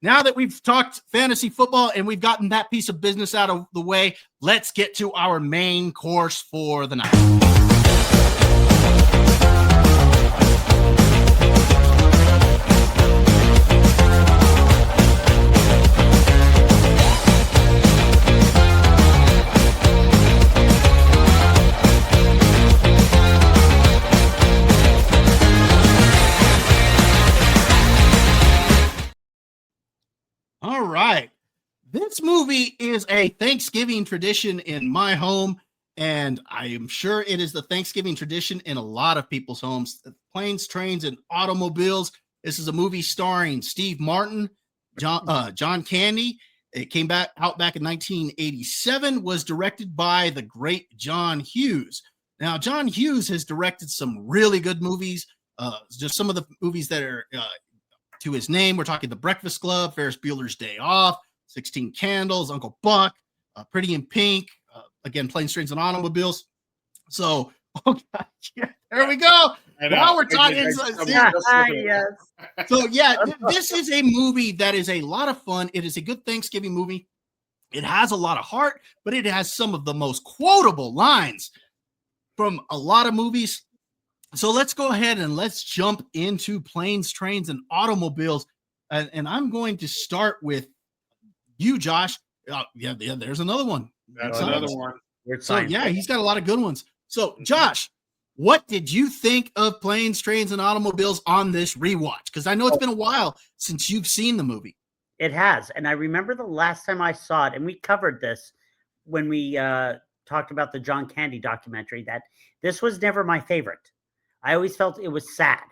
now that we've talked fantasy football and we've gotten that piece of business out of the way, let's get to our main course for the night. All right. This movie is a Thanksgiving tradition in my home, and I am sure it is the Thanksgiving tradition in a lot of people's homes. Planes, Trains, and Automobiles. This is a movie starring Steve Martin, John Candy. It came out back in 1987, was directed by the great John Hughes. Now, John Hughes has directed some really good movies. Just some of the movies that are to his name. We're talking The Breakfast Club, Ferris Bueller's Day Off, 16 Candles, Uncle Buck, Pretty in Pink, again, Planes, Trains, and Automobiles. So, oh God, yeah, there we go. Now we're talking. Yes. So, yeah, this is a movie that is a lot of fun. It is a good Thanksgiving movie. It has a lot of heart, but it has some of the most quotable lines from a lot of movies. So let's go ahead and let's jump into Planes, Trains, and Automobiles. And I'm going to start with you, Josh. Yeah, there's another one. That's another one. So, yeah, he's got a lot of good ones. So, Josh, what did you think of Planes, Trains, and Automobiles on this rewatch? Because I know it's been a while since you've seen the movie. It has. And I remember the last time I saw it, and we covered this when we talked about the John Candy documentary, that this was never my favorite. I always felt it was sad.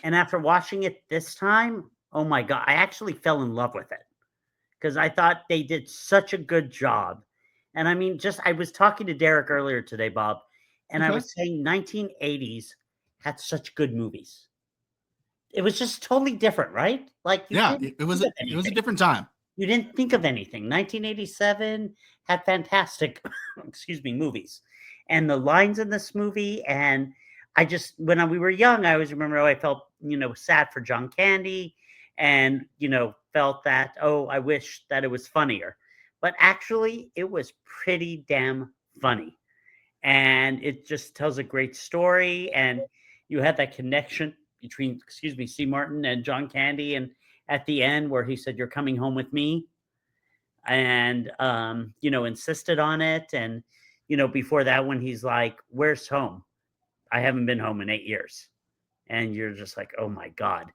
And after watching it this time, oh my God, I actually fell in love with it because I thought they did such a good job. And I mean, I was talking to Derek earlier today, Bob, and I was saying 1980s had such good movies. It was just totally different, right? Like, it was a different time. You didn't think of anything. 1987 had fantastic, movies. And the lines in this movie, and when we were young, I always remember I felt, sad for John Candy and, felt that, I wish that it was funnier. But actually, it was pretty damn funny. And it just tells a great story. And you had that connection between, C. Martin and John Candy. And at the end where he said, "You're coming home with me." And, insisted on it. And, before that, when he's like, "Where's home? I haven't been home in 8 years." And you're just like, oh my God.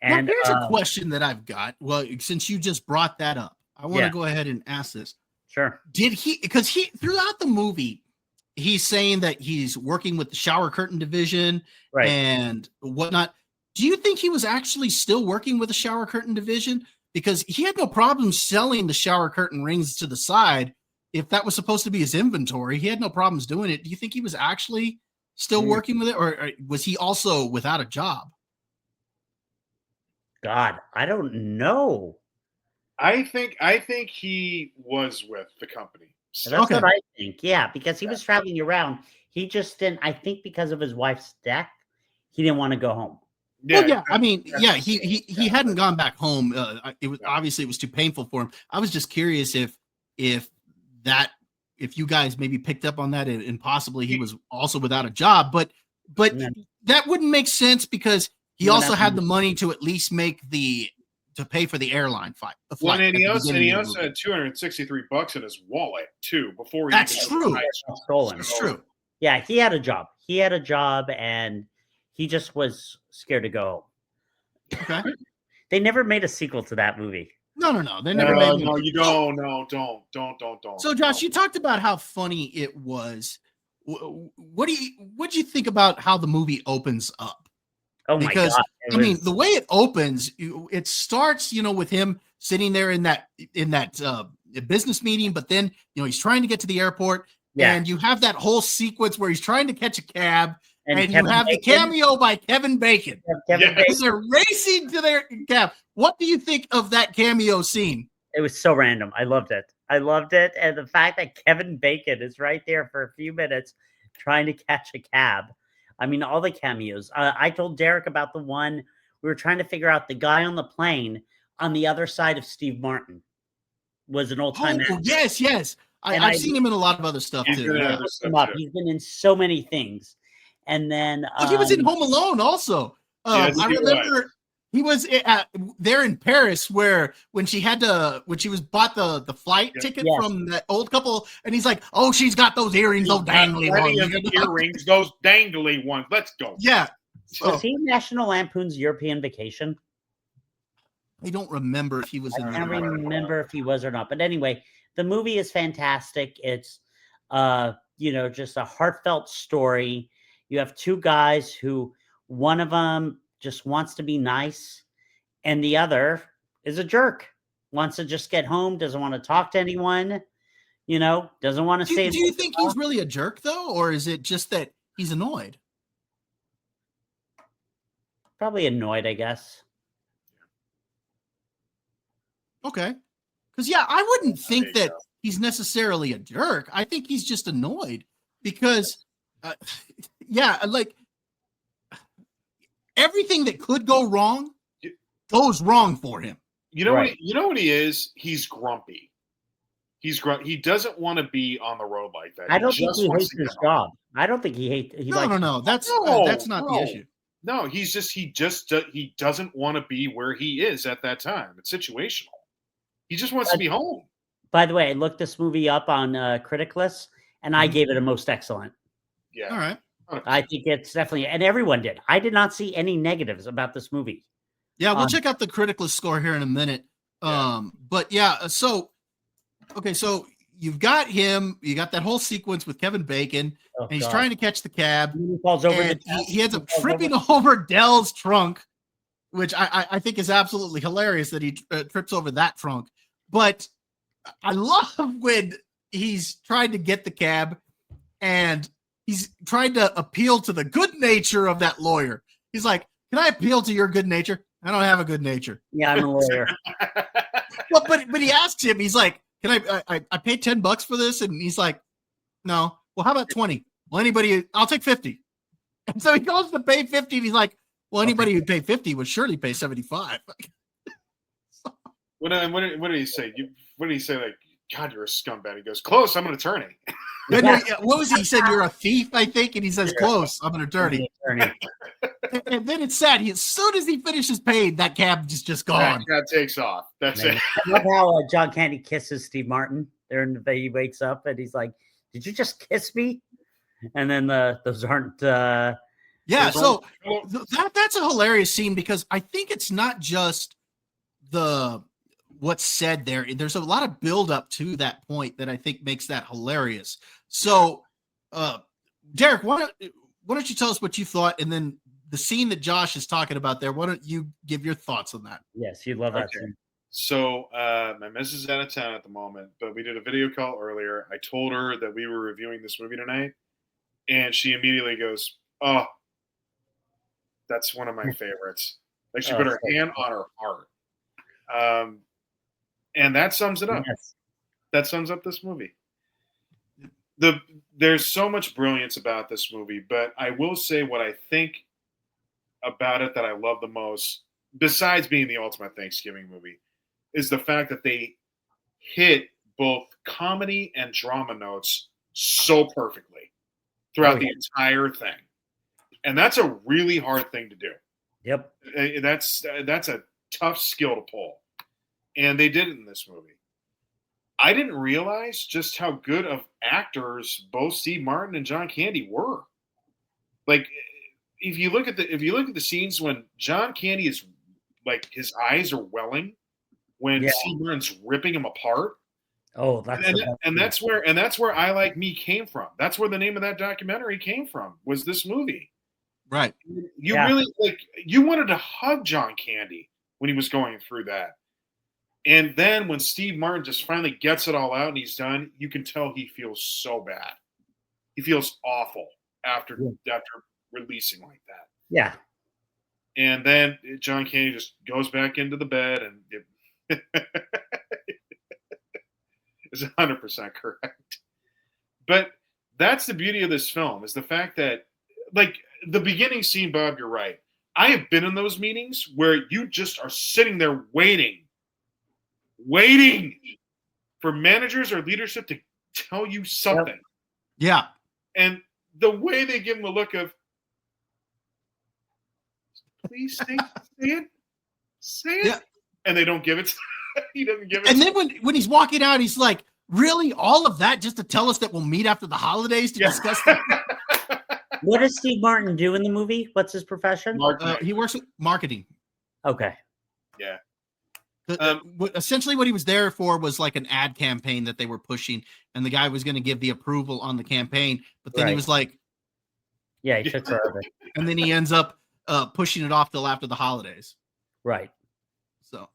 And here's a question that I've got. Well, since you just brought that up, I want to go ahead and ask this. Sure. Because throughout the movie, he's saying that he's working with the shower curtain division and whatnot. Do you think he was actually still working with the shower curtain division? Because he had no problem selling the shower curtain rings to the side. If that was supposed to be his inventory, he had no problems doing it. Do you think he was actually still working with it, or was he also without a job? God, I don't know. I think he was with the company. That's what I think. Yeah, because he was traveling around. He just didn't. I think because of his wife's death, he didn't want to go home. Yeah, I mean, he hadn't gone back home. It was obviously it was too painful for him. I was just curious if you guys maybe picked up on that and possibly he was also without a job, but that wouldn't make sense because he also had the money to at least to pay for the airline flight. Well, and he also had $263 in his wallet too before he. That's true. Stolen. That's true. Yeah, he had a job, and he just was scared to go. Okay. They never made a sequel to that movie. No. They never made. No, you don't. No, don't. So, Josh, you talked about how funny it was. What do you think about how the movie opens up? Oh my God! I mean, the way it opens, it starts, with him sitting there in that business meeting, but then he's trying to get to the airport, and you have that whole sequence where he's trying to catch a cab. And you have the cameo by Kevin Bacon. They're racing to their cab. What do you think of that cameo scene? It was so random. I loved it. And the fact that Kevin Bacon is right there for a few minutes trying to catch a cab. I mean, all the cameos. I told Derek about the one we were trying to figure out the guy on the plane. on the other side of Steve Martin. Was an old-time actor. Yes. I've seen him in a lot of other stuff too. Yeah. He's been in so many things. And then he was in Home Alone also. Yes, I remember he was there in Paris when she was bought the flight ticket from that old couple, and he's like, "Oh, she's got those earrings, those dangly ones." Earrings, those dangly ones. Let's go. Yeah. Was he National Lampoon's European Vacation? I don't remember if he was in I that. can't remember if he was or not. But anyway, the movie is fantastic. It's just a heartfelt story. You have two guys who one of them just wants to be nice and the other is a jerk. Wants to just get home, doesn't want to talk to anyone, doesn't want to save. Do you think he's really a jerk though, or is it just that he's annoyed? Probably annoyed, I guess. Okay. Because, I wouldn't think that he's necessarily a jerk. I think he's just annoyed because, like everything that could go wrong goes wrong for him. You know what he is? He's grumpy. He doesn't want to be on the road like that. I don't think he hates his job. I don't think he hates. No. That's not the issue. No, he doesn't want to be where he is at that time. It's situational. He just wants to be home. By the way, I looked this movie up on Critic List, and I gave it a most excellent. Yeah. All right. 100%. I think it's definitely, and everyone did. I did not see any negatives about this movie. Yeah, we'll check out the Critic List score here in a minute. So you've got him. You got that whole sequence with Kevin Bacon, and he's trying to catch the cab. He falls over. He ends up tripping over Dell's trunk, which I think is absolutely hilarious that he trips over that trunk. But I love when he's trying to get the cab and he's trying to appeal to the good nature of that lawyer. He's like, "Can I appeal to your good nature? I don't have a good nature." Yeah, I'm a lawyer. Well, but he asks him, he's like, "Can I paid $10 for this?" And he's like, "No." Well, how about 20? Well, I'll take 50. And so he goes to pay 50 and he's like, "Well, anybody who'd pay 50 would surely pay 75. What did he say? What did he say? Like, God, you're a scumbag. He goes, "Close. I'm an attorney." What was he? He said, "You're a thief," I think. And he says, "Close. I'm an attorney." And then it's sad. As soon as he finishes paying, that cab just gone. That takes off. That's it. I love how John Candy kisses Steve Martin. He wakes up and he's like, "Did you just kiss me?" And then those aren't. That's a hilarious scene because I think it's not just what's said there. There's a lot of build up to that point that I think makes that hilarious. So, Derek, why don't you tell us what you thought, and then the scene that Josh is talking about there, why don't you give your thoughts on that? Yes, you love that scene. So my missus is out of town at the moment, but we did a video call earlier. I told her that we were reviewing this movie tonight, and she immediately goes, "Oh, that's one of my favorites." Like she put her hand on her heart. And that sums it up. Yes. That sums up this movie. There's so much brilliance about this movie, but I will say what I think about it that I love the most, besides being the ultimate Thanksgiving movie, is the fact that they hit both comedy and drama notes so perfectly throughout the entire thing. And that's a really hard thing to do. Yep. That's a tough skill to pull. And they did it in this movie. I didn't realize just how good of actors both Steve Martin and John Candy were. Like, if you look at the scenes when John Candy is like his eyes are welling when Steve Martin's ripping him apart. Oh, that's where I Like Me came from. That's where the name of that documentary came from, was this movie. Right. You really you wanted to hug John Candy when he was going through that. And then when Steve Martin just finally gets it all out and he's done, you can tell he feels so bad. He feels awful after releasing like that. Yeah. And then John Candy just goes back into the bed and is 100% correct. But that's the beauty of this film, is the fact that, like, the beginning scene, Bob, you're right. I have been in those meetings where you just are sitting there waiting waiting for managers or leadership to tell you something. Yeah. And the way they give him a look of, please say it. Say it. Yeah. And they don't give it. He doesn't give it. And then when he's walking out, he's like, really? All of that just to tell us that we'll meet after the holidays to discuss that? What does Steve Martin do in the movie? What's his profession? He works with marketing. Okay. Yeah. Essentially what he was there for was like an ad campaign that they were pushing, and the guy was going to give the approval on the campaign, but then he was like, yeah, he took forever. And then he ends up pushing it off till after the holidays. Right. So,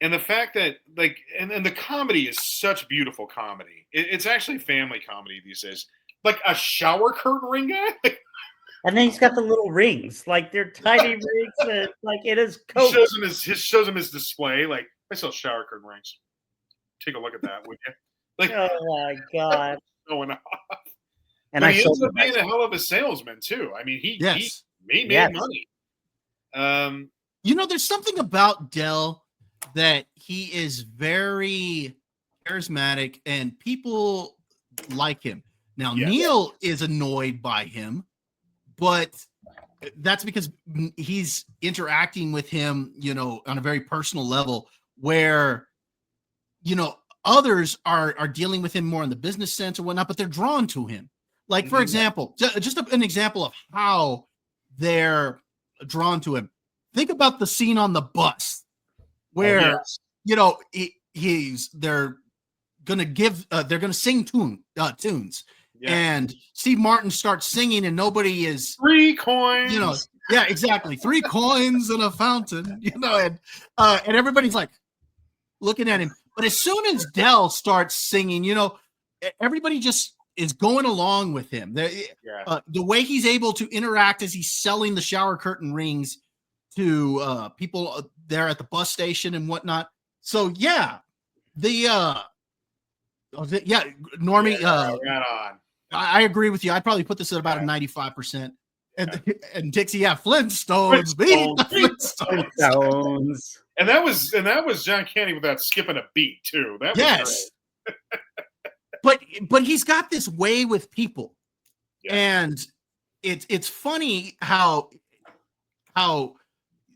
and the fact that like, and the comedy is such beautiful comedy. It's actually family comedy these days. Like a shower curtain ring guy. And then he's got the little rings, like they're tiny rings, and like it is. Shows him his display. Like, I sell shower curtain rings. Take a look at that, would you? Like, oh my god, going off. And but he ends up being a hell of a salesman too. I mean, he made money. There's something about Del that he is very charismatic, and people like him. Now, Neil is annoyed by him, but that's because he's interacting with him, on a very personal level, where, others are dealing with him more in the business sense or whatnot, but they're drawn to him. Like, for example, just an example of how they're drawn to him. Think about the scene on the bus where, they're going to sing tunes. Yeah. And Steve Martin starts singing, and nobody is 3 coins. Yeah, exactly. 3 coins in a fountain, and everybody's like looking at him. But as soon as Del starts singing, everybody just is going along with him. The way he's able to interact as he's selling the shower curtain rings to people there at the bus station and whatnot. So Normie, right on. I agree with you. I'd probably put this at about a 95%. And Dixie, Flintstones. Flintstones. And that was John Candy without skipping a beat too. That was but he's got this way with people, and it's funny how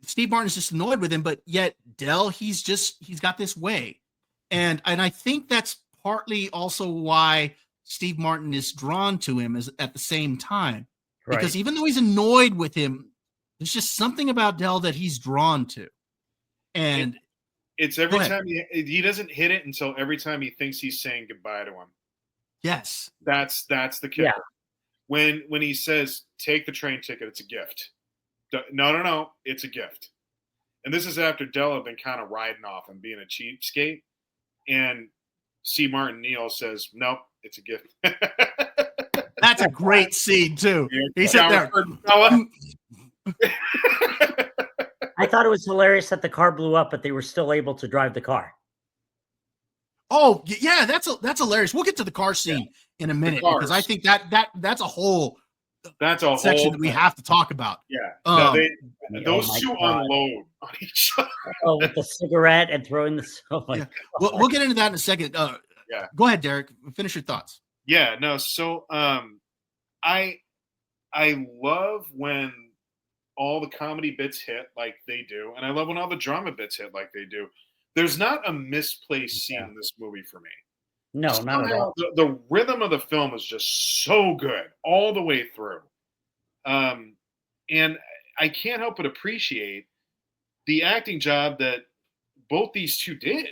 Steve Martin's just annoyed with him, but yet Del, he's got this way, and I think that's partly also why Steve Martin is drawn to him at the same time, because even though he's annoyed with him, there's just something about Del that he's drawn to. And it's every time he doesn't hit it until every time he thinks he's saying goodbye to him. Yes, that's the kicker. Yeah. When he says, "Take the train ticket, it's a gift." No, it's a gift. And this is after Del had been kind of riding off and being a cheapskate, and C. Martin Neal says, "Nope, it's a gift." That's a great scene too. He said there. I thought it was hilarious that the car blew up, but they were still able to drive the car. Oh yeah, that's hilarious. We'll get to the car scene in a minute, because I think that's a whole section that we have to talk about. Yeah, those two unload on each other. Oh, with the cigarette and throwing the. Oh my God. We'll get into that in a second. Go ahead, Derek. Finish your thoughts. Yeah, no. So, I love when all the comedy bits hit like they do, and I love when all the drama bits hit like they do. There's not a misplaced scene in this movie for me. No, not at all. The rhythm of the film is just so good all the way through, and I can't help but appreciate the acting job that both these two did.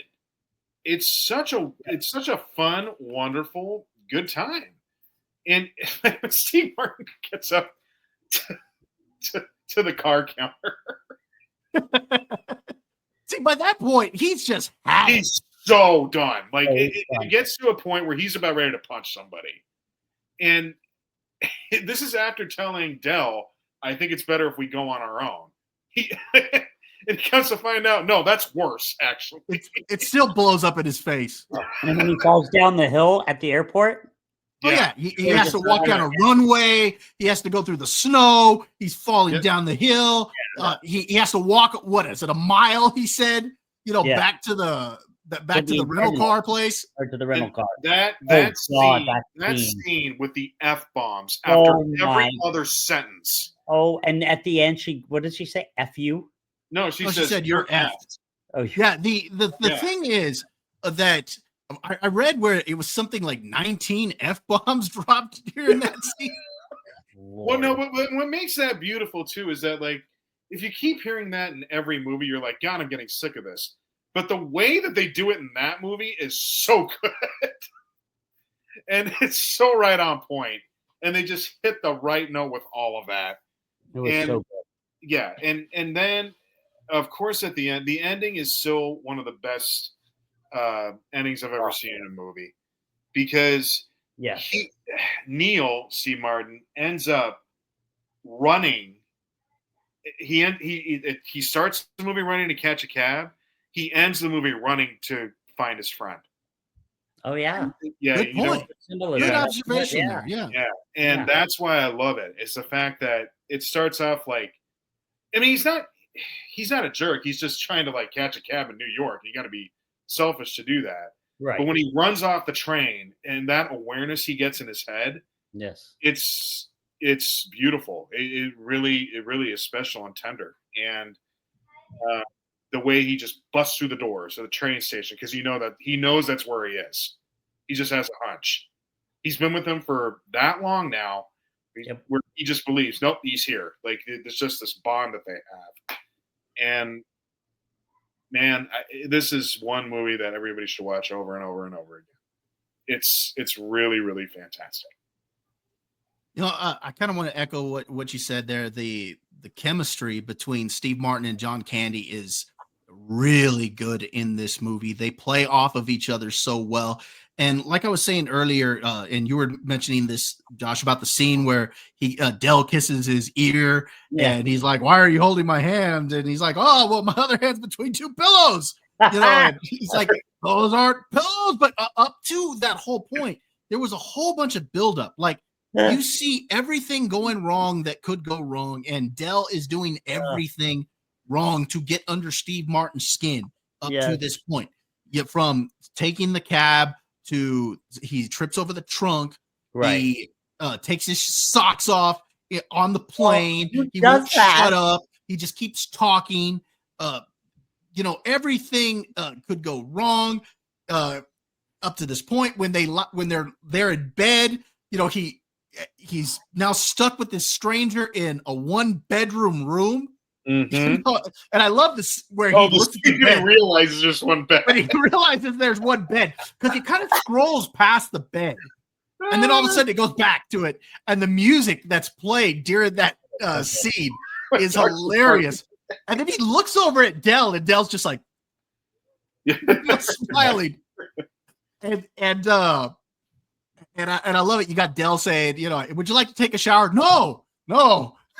It's such a fun, wonderful, good time. And when Steve Martin gets up to the car counter. See, by that point, he's just happy. He's so done. Like, it gets to a point where he's about ready to punch somebody. And this is after telling Del, I think it's better if we go on our own. And he comes to find out, no, that's worse, actually. It still blows up in his face. And when he falls down the hill at the airport. Oh, yeah. He has to walk down a runway. He has to go through the snow. He's falling down the hill. He has to walk, what is it, a mile, he said, back to back to the rental car place. Or to the rental car. That God, that scene with the F-bombs after every other sentence. Oh, and at the end, what did she say? F you? No, she says said you're effed. Oh, yeah. The thing is that I read where it was something like 19 F-bombs dropped during that scene. Well, no, what makes that beautiful too is that, like, if you keep hearing that in every movie, you're like, God, I'm getting sick of this. But the way that they do it in that movie is so good. And it's so right on point. And they just hit the right note with all of that. It was so good. Yeah. And then, of course, at the end, the ending is still one of the best endings I've ever seen in a movie. Because Neil C. Martin ends up running. He starts the movie running to catch a cab. He ends the movie running to find his friend. Oh yeah, Good point. Good observation there. Yeah. And that's why I love it. It's the fact that it starts off like, I mean, he's not a jerk. He's just trying to like catch a cab in New York. You got to be selfish to do that. Right. But when he runs off the train and that awareness he gets in his head, yes, it's beautiful. It really is special and tender. And the way he just busts through the doors of the train station, because he knows that's where he is. He just has a hunch. He's been with him for that long now, where he just believes, nope, he's here. Like, it's just this bond that they have. And man, this is one movie that everybody should watch over and over and over again. It's really, really fantastic. You know, I kind of want to echo what you said there. The chemistry between Steve Martin and John Candy is really good in this movie. They play off of each other so well. And like I was saying earlier, and you were mentioning this, Josh, about the scene where Dell kisses his ear, and he's like, "Why are you holding my hand?" And he's like, "Oh, well, my other hand's between two pillows." You know, and he's like, "Those aren't pillows." But up to that whole point, there was a whole bunch of buildup. Like, you see everything going wrong that could go wrong, and Dell is doing everything wrong to get under Steve Martin's skin up to this point. Yet from taking the cab to he trips over the trunk, he takes his socks off on the plane. He won't shut up. He just keeps talking. You know, everything could go wrong up to this point when they're in bed. You know, he's now stuck with this stranger in a 1-bedroom room. Mm-hmm. You know, and I love this where he looks at the bed, realizes there's one bed, but he realizes there's one bed because he kind of scrolls past the bed, and then all of a sudden it goes back to it, and the music that's played during that scene is hilarious. And then he looks over at Dell, and Dell's just like smiling, and I love it. You got Dell saying, you know, "Would you like to take a shower?" No.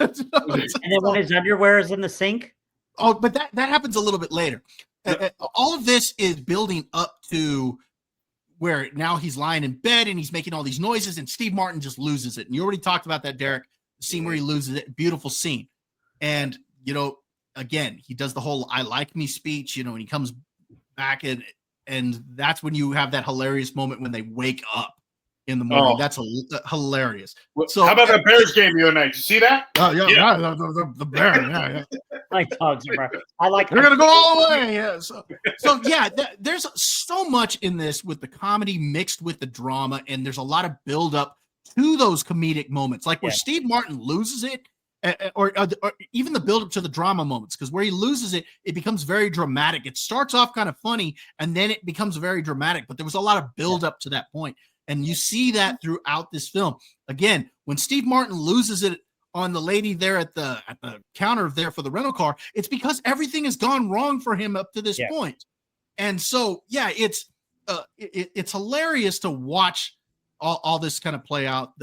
And then when his underwear is in the sink. Oh, but that happens a little bit later. All of this is building up to where now he's lying in bed and he's making all these noises, and Steve Martin just loses it. And you already talked about that, Derek. The scene where he loses it, beautiful scene. And you know, again, he does the whole "I like me" speech. You know, and he comes back and that's when you have that hilarious moment when they wake up in the morning. That's hilarious. So how about that Bears game the other night? You see that? Oh yeah. The Bears. Yeah. My dogs are. I like. They're gonna go all the way. Yeah. So yeah, there's so much in this with the comedy mixed with the drama, and there's a lot of build up to those comedic moments, like where Steve Martin loses it, or even the build up to the drama moments, because where he loses it, it becomes very dramatic. It starts off kind of funny, and then it becomes very dramatic. But there was a lot of build up to that point. And you see that throughout this film. Again, when Steve Martin loses it on the lady there at the counter there for the rental car, it's because everything has gone wrong for him up to this point. And so, yeah, it's hilarious to watch all this kind of play out.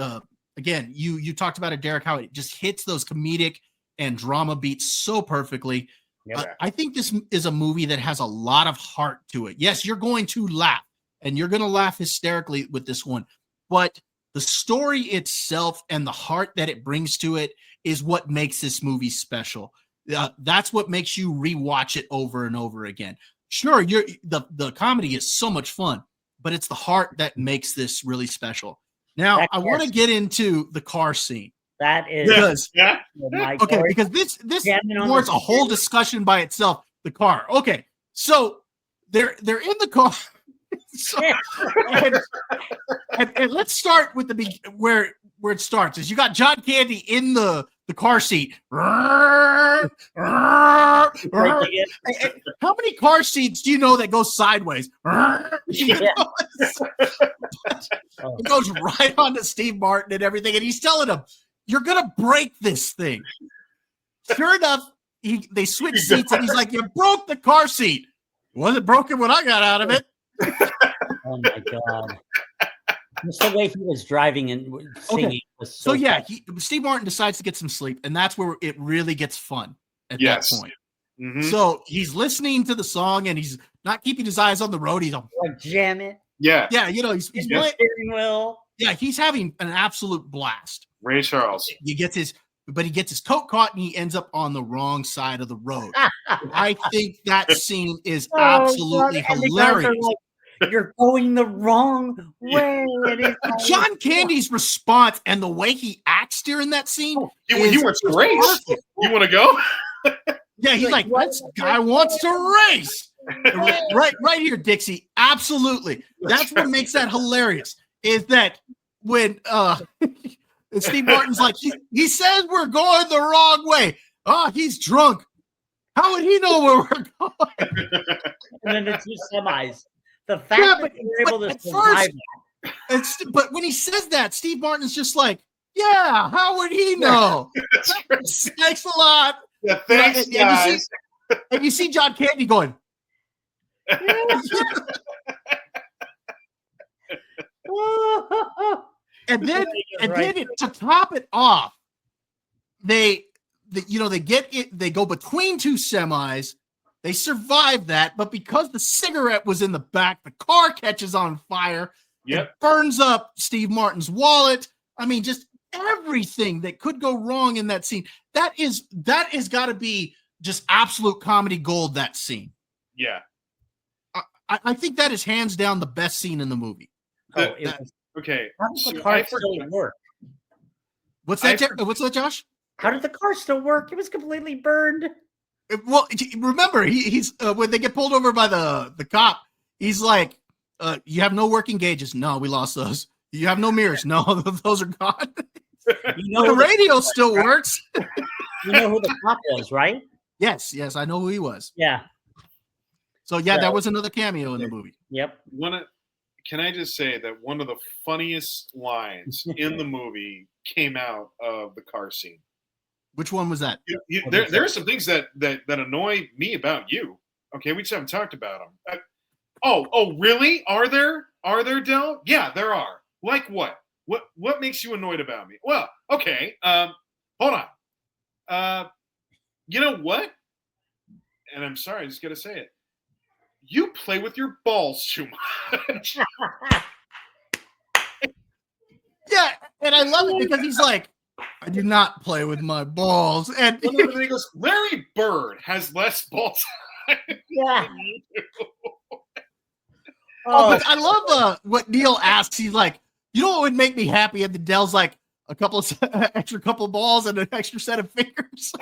Again, you talked about it, Derek, how it just hits those comedic and drama beats so perfectly. I think this is a movie that has a lot of heart to it. Yes, you're going to laugh. And you're going to laugh hysterically with this one. But the story itself and the heart that it brings to it is what makes this movie special. That's what makes you rewatch it over and over again. sure, the comedy is so much fun, but it's the heart that makes this really special. Now, That I want to car get into the car scene That is because Yeah. my okay, God. because this Jamming on warrants the a whole steering. discussion by itself. The car. Okay, so they're in the car. So, and let's start with where it starts. Is you got John Candy in the car seat. How many car seats do you know that go sideways? You know, it goes right onto Steve Martin and everything, and he's telling him, "You're gonna break this thing." Sure enough, they switch seats, and he's like, "You broke the car seat." It wasn't broken when I got out of it. Oh my God. Just the way he was driving and singing was So yeah, funny. Steve Martin decides to get some sleep, and that's where it really gets fun at Yes. that point. Mhm. So he's listening to the song, and he's not keeping his eyes on the road. He's on, Like jam it. Yeah. yeah, you know, he's In playing, the steering wheel. yeah, he's having an absolute blast. Ray Charles. He gets his coat caught, and he ends up on the wrong side of the road. I think that scene is absolutely God. And the guys are hilarious. like, you're going the wrong way. And he's like, John Candy's response and the way he acts during that scene. You want to race? perfect. You want to go? Yeah, he's like, this guy wants to race. Right here, Dixie. Absolutely. That's what makes that hilarious. Is that when Steve Martin's like, he says we're going the wrong way. Oh, he's drunk. How would he know where we're going? And then the two semis. The fact that they were able to survive But when he says that, Steve Martin's just like, yeah, how would he know? Thanks a lot. Yeah, thanks, guys. And you see John Candy going, and then to top it off, they get it. They go between two semis. They survive that, but because the cigarette was in the back, the car catches on fire. Yep. It burns up Steve Martin's wallet. I mean, just everything that could go wrong in that scene. That has got to be just absolute comedy gold. That scene. Yeah. I think that is hands down the best scene in the movie. Okay. How does the car still work? What's that? What's that, Josh? How did the car still work? It was completely burned. Well, remember, he's when they get pulled over by the cop, he's like, "You have no working gauges." No, we lost those. You have no mirrors. No, those are gone. The radio still works. You know who the cop was, right? Yes, I know who he was. Yeah. So yeah, that was another cameo in the movie. Yep. Can I just say that one of the funniest lines in the movie came out of the car scene? Which one was that? There are some things that annoy me about you. Okay, we just haven't talked about them. Oh, really? Are there, Del? Yeah, there are. Like what? What makes you annoyed about me? Well, okay. Hold on. You know what? And I'm sorry, I just got to say it. You play with your balls too much. Yeah, and I love it because he's like, I do not play with my balls. And he goes, Larry Bird has less balls. Yeah. But I love what Neil asks. He's like, you know what would make me happy? And the Dell's like, a couple of extra couple balls and an extra set of fingers.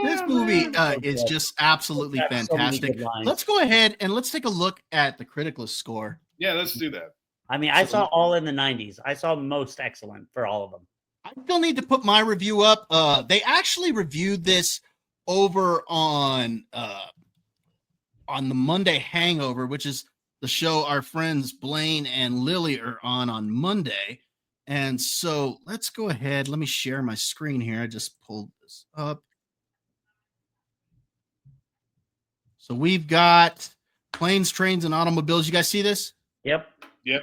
This movie is just absolutely fantastic. Let's go ahead and let's take a look at the critical score. Yeah, let's do that. I mean, I saw all in the 90s. I saw most excellent for all of them. I still need to put my review up. They actually reviewed this over on the Monday Hangover, which is the show our friends Blaine and Lily are on Monday. And so let's go ahead. Let me share my screen here. I just pulled this up. So we've got Planes, Trains, and Automobiles. You guys see this? Yep.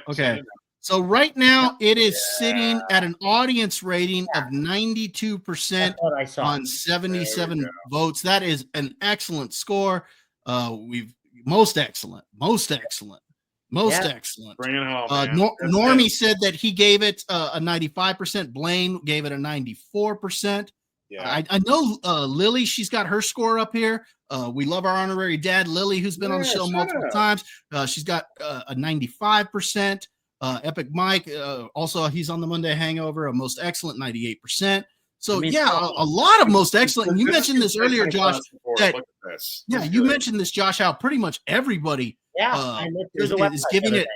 Okay. So right now it is sitting at an audience rating of 92% on 77 votes. That is an excellent score. Most excellent. Bring it home, man. Normie said that he gave it a 95%. Blaine gave it a 94%. Yeah. I know Lily, she's got her score up here. We love our honorary dad, Lily, who's been on the show shut multiple up. times. She's got a 95%. Epic Mike, also he's on the Monday Hangover, a most excellent 98%. So I mean, a lot of most excellent. And you This is mentioned this earlier, Josh. before. That, Look at this. yeah, This is you good. mentioned this, Josh, how pretty much everybody I looked, there's a website is the giving other it,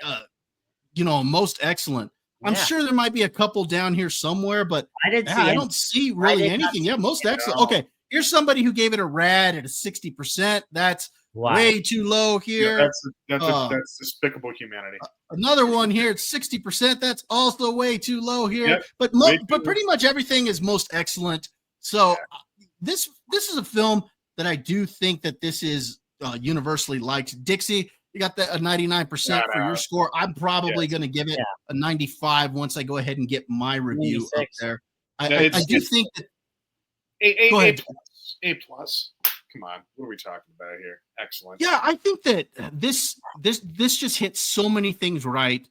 day. most excellent. I'm Yeah. sure there might be a couple down here somewhere, but I didn't see I any. don't see really did not anything. see Yeah, most any. excellent. No. Okay, here's somebody who gave it a rad at a 60%. That's Wow. way too low here. Yeah, that's despicable humanity. Another one here at 60%. That's also way too low here. Yep, But way too pretty much everything is most excellent. So this is a film that I do think that this is universally liked. Dixie, you got a 99% for your score. I'm probably going to give it a 95 once I go ahead and get my review up there. I do think that A plus. Come on, what are we talking about here? Excellent. Yeah, I think that this just hits so many things right.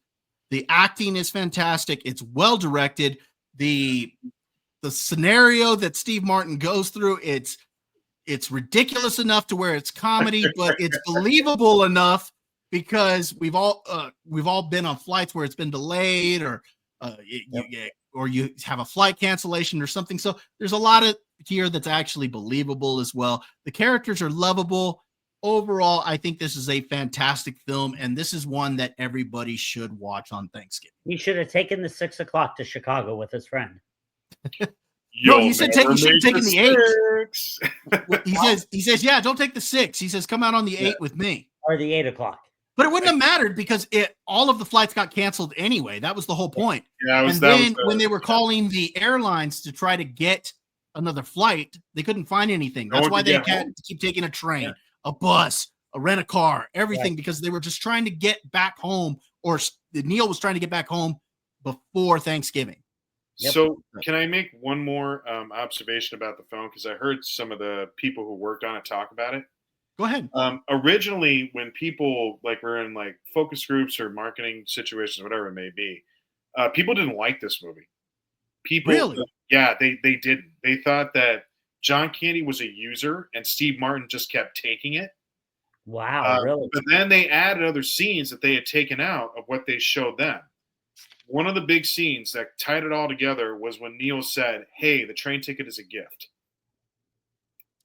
The acting is fantastic. It's well directed. The scenario that Steve Martin goes through, it's ridiculous enough to where it's comedy, but it's believable enough because we've all been on flights where it's been delayed or you have a flight cancellation or something. So there's a lot of here that's actually believable as well. The characters are lovable. Overall, I think this is a fantastic film, and this is one that everybody should watch on Thanksgiving. He should have taken the 6 o'clock to Chicago with his friend. No, he said he should have taken the 8. He says, yeah, don't take the 6. He says, come out on the 8 with me. Or the 8 o'clock. But it wouldn't have mattered because all of the flights got canceled anyway. That was the whole point. Yeah, when they were calling the airlines to try to get another flight, they couldn't find anything. That's why they had to keep taking a train, a bus, a rent-a-car, everything, because they were just trying to get back home, or Neil was trying to get back home before Thanksgiving. So can I make one more observation about the film? Because I heard some of the people who worked on it talk about it. Go ahead. Originally, when people were in focus groups or marketing situations, whatever it may be, people didn't like this movie. Really? Yeah, they didn't. They thought that John Candy was a user and Steve Martin just kept taking it. Wow, really? But then they added other scenes that they had taken out of what they showed them. One of the big scenes that tied it all together was when Neil said, "Hey, the train ticket is a gift."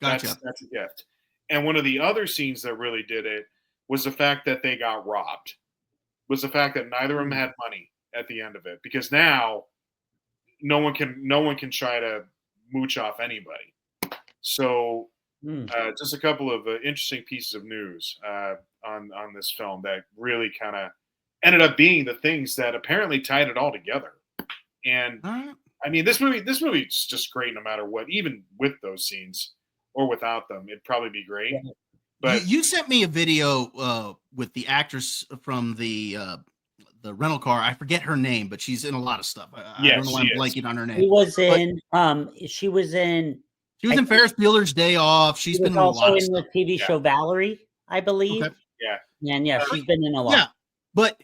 Gotcha. That's a gift. And one of the other scenes that really did it was the fact that they got robbed. Was the fact that neither of them had money at the end of it, because now no one can try to mooch off anybody. So just a couple of interesting pieces of news on this film that really kind of ended up being the things that apparently tied it all together. And I mean, this movie's just great no matter what, even with those scenes or without them. It'd probably be great. Yeah. But you sent me a video with the actress from the rental car. I forget her name, but she's in a lot of stuff. I don't know why I'm blanking on her name. She was in Ferris Bueller's Day Off. She's been in a lot of stuff. The TV show Valerie, I believe. Okay. Yeah. And she's been in a lot. Yeah. But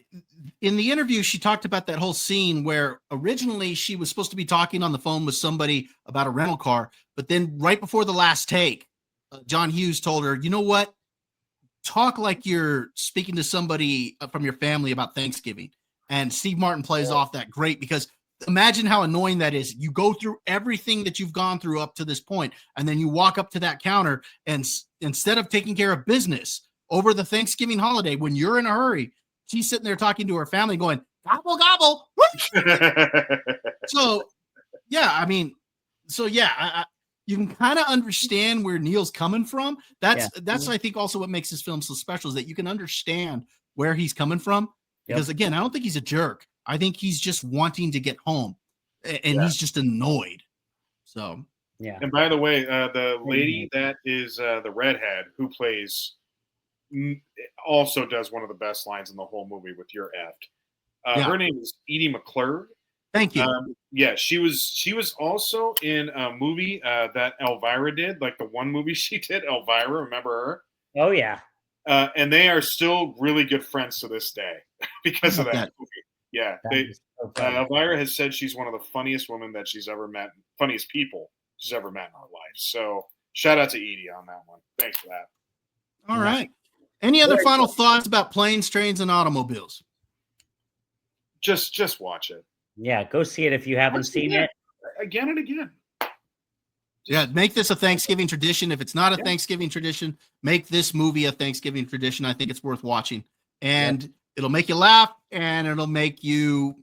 in the interview, she talked about that whole scene where originally she was supposed to be talking on the phone with somebody about a rental car. But then right before the last take, John Hughes told her, you know what? Talk like you're speaking to somebody from your family about Thanksgiving. And Steve Martin plays off that great, because imagine how annoying that is. You go through everything that you've gone through up to this point, and then you walk up to that counter, and instead of taking care of business over the Thanksgiving holiday, when you're in a hurry, she's sitting there talking to her family going, gobble, gobble. So, yeah, you can kind of understand where Neil's coming from. That's I think also what makes this film so special, is that you can understand where he's coming from. Because again, I don't think he's a jerk. I think he's just wanting to get home, and he's just annoyed. So, yeah. And by the way, the lady that is the redhead who plays also does one of the best lines in the whole movie with "You're effed." Her name is Edie McClurg. Thank you. She was also in a movie that Elvira did, like the one movie she did, Elvira. Remember her? Oh yeah. And they are still really good friends to this day because of that movie. Yeah, Elvira has said she's one of the funniest women that she's ever met, funniest people she's ever met in our life. So shout out to Edie on that one. Thanks for that. All right. Any other final thoughts about planes, trains, and automobiles? Just watch it. Yeah, go see it if you haven't seen it. Again and again. Yeah, make this a Thanksgiving tradition. If it's not a Thanksgiving tradition, make this movie a Thanksgiving tradition. I think it's worth watching. And it'll make you laugh, and it'll make you'll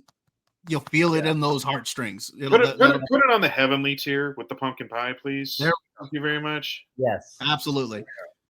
feel it in those heartstrings. Put it on the heavenly tier with the pumpkin pie, please. There. Thank you very much. Yes. Absolutely.